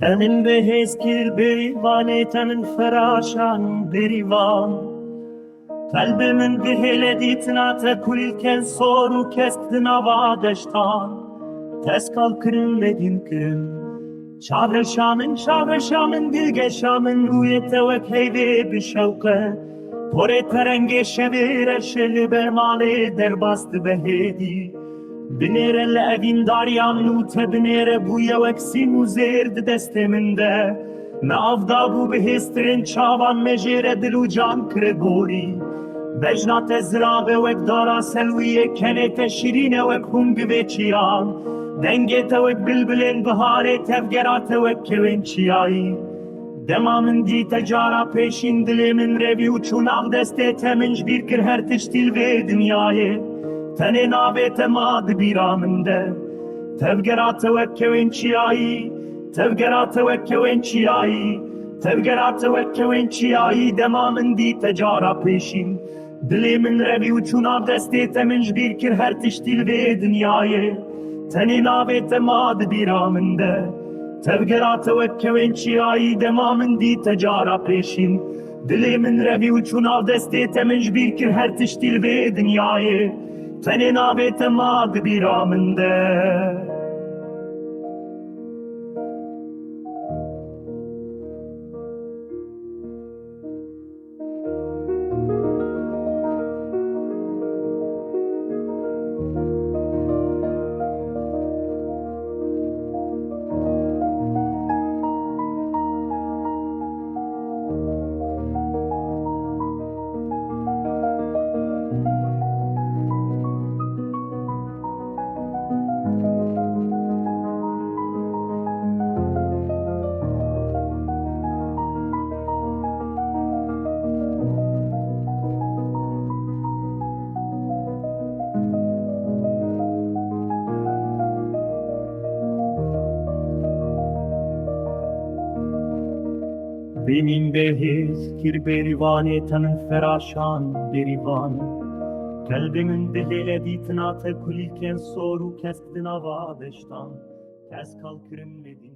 Tenin behez kir berivan tenin ferashan berivan Kalbimin biheleditna te kulken soru kestin avadeştan Tes kalkırın ledin kırın Şavreşamın gilgeşamın Uyete ve keyve bişevke Pore terenge şevir eşeli bermale derbastı behedi Binere levin daryan nute binere buya veksim uzerdi desteminde Me avda bu behistrin çavan mejere dilu can krebori Bejnat ezrabe vek dara selviye kenete şirine vek hungi ve çiyan Dengete vek bilbilin bahare tevgerate vek kevençiyayı Demamın di tecara peşin dilimin revi uçun av deste teminç bir kir her tiştil ve dünyayı Tene nabete mad biraminde Tevgerate ve kevençiyayı Tevgerate ve kevençiyayı Tevgerate ve kevençiyayı Demamın di tecara peşin Dilimin revi uçun av deste teminç bir kir her tiştil ve dünyayı Tene nabete mad biraminde Tevgerate ve kevençiyayı Demamın di tecara peşin Dilimin revi uçun av deste teminç bir kir her tiştil ve dünyayı Tene nabete mad biraminde Benim behiz kir berivane tenin ferashan berivan Kalbimin diliyle ditna te kulken soru kestin avadeştan Tez kalkırım ledin